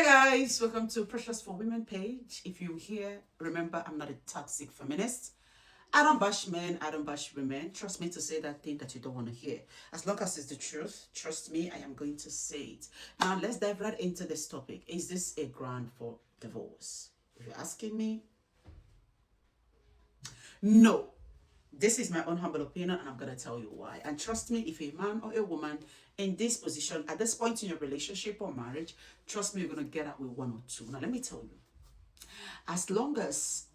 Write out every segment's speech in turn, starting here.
guys, welcome to Precious for Women page. If you're here, remember I'm not a toxic feminist. I don't bash men, I don't bash women. Trust me to say that thing that you don't want to hear. As long as it's the truth, trust me, I am going to say it. Now let's dive right into this topic. Is this a ground for divorce? If you're asking me, no. This is my own humble opinion, and I'm going to tell you why. And trust me, if a man or a woman in this position at this point in your relationship or marriage, trust me, you're going to get out with one or two. Now, let me tell you, as long as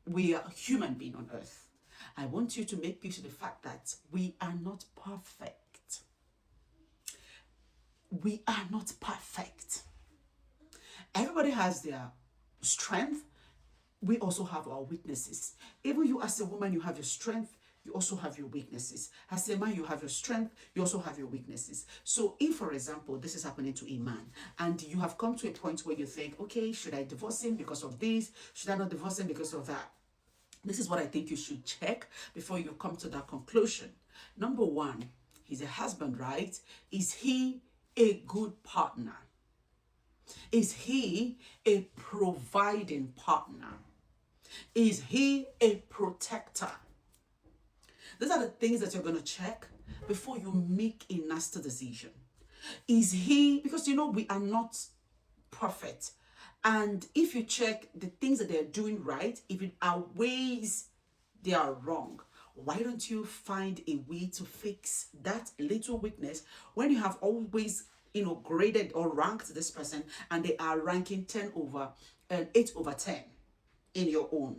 we are human being on earth, I want you to make peace with the fact that we are not perfect. We are not perfect. Everybody has their strength. We also have our weaknesses. Even you as a woman, you have your strength, you also have your weaknesses. As a man, you have your strength, you also have your weaknesses. So if, for example, this is happening to a man and you have come to a point where you think, okay, should I divorce him because of this? Should I not divorce him because of that? This is what I think you should check before you come to that conclusion. Number one, he's a husband, right? Is he a good partner? Is he a providing partner? Is he a protector? These are the things that you're going to check before you make a nasty decision. Is he, because we are not perfect. And if you check the things that they're doing right, if it outweighs they are wrong, why don't you find a way to fix that little weakness when you have always graded or ranked this person and they are ranking 8 over 10 in your own,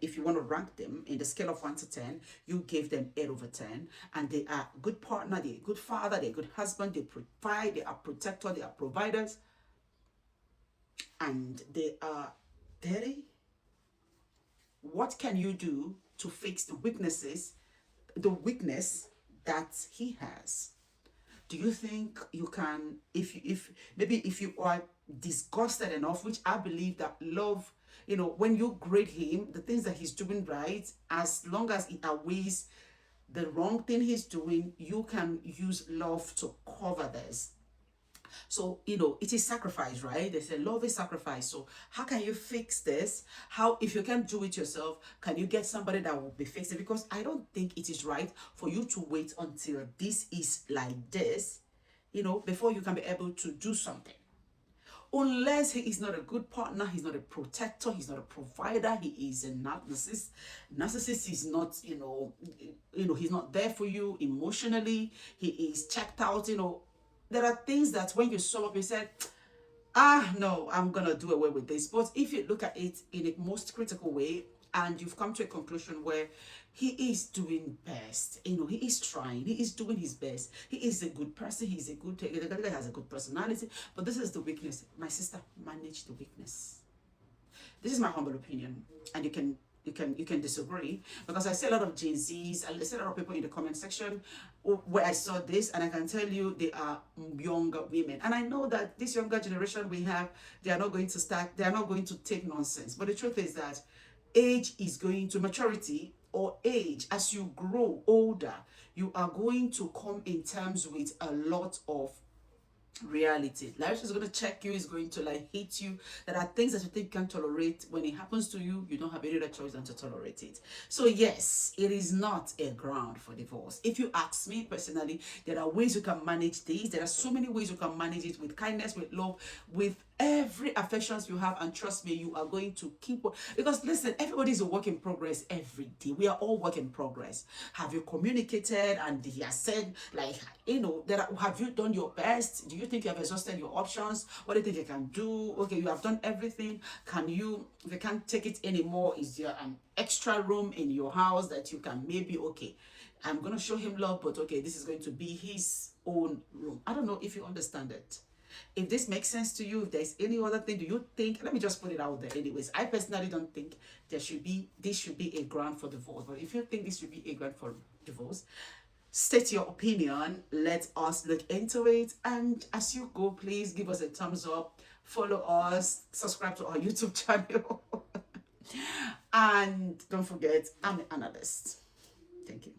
if you want to rank them in the scale of 1 to 10, you give them 8 over 10, and they are a good partner, they're a good father, they're a good husband, they provide, they are protector, they are providers, and they are dirty. What can you do to fix the weakness that he has? Do you think you can, if you are disgusted enough, which I believe that love, when you grade him, the things that he's doing right, as long as it outweighs the wrong thing he's doing, you can use love to cover this. So, it is sacrifice, right? They say love is sacrifice. So how can you fix this? How, if you can't do it yourself, can you get somebody that will be fixed? Because I don't think it is right for you to wait until this is like this, before you can be able to do something. Unless he is not a good partner, he's not a protector, he's not a provider, he is a narcissist. Narcissist is not, he's not there for you emotionally. He is checked out, There are things that when you sum up, you said, no, I'm going to do away with this. But if you look at it in a most critical way, and you've come to a conclusion where he is doing best, he is trying, he is doing his best, he is a good person, he has a good personality, but this is the weakness. My sister, manage the weakness. This is my humble opinion, and you can disagree, because I see a lot of Gen Zs, I see a lot of people in the comment section where I saw this, and I can tell you they are younger women. And I know that this younger generation we have, they are not going to take nonsense. But the truth is that age is going to maturity, or age, as you grow older, you are going to come in terms with a lot of reality. Life is going to check you, is going to hit you. There are things that you think you can tolerate. When it happens to you, you don't have any other choice than to tolerate it. So yes, it is not a ground for divorce. If you ask me personally, there are ways you can manage this. There are so many ways you can manage it, with kindness, with love, with every affections you have, and trust me, you are going to keep, because listen, everybody is a work in progress every day. We are all work in progress. Have you communicated? And he has said, have you done your best? Do you think you have exhausted your options? What do you think you can do? Okay, you have done everything. If you can't take it anymore, is there an extra room in your house that you can maybe, okay, I'm going to show him love, but okay, this is going to be his own room. I don't know if you understand it. If this makes sense to you, if there's any other thing, do you think, let me just put it out there anyways, I personally don't think this should be a ground for divorce. But if you think this should be a ground for divorce, state your opinion. Let us look into it. And as you go, please give us a thumbs up, follow us, subscribe to our YouTube channel. And don't forget, I'm an analyst. Thank you.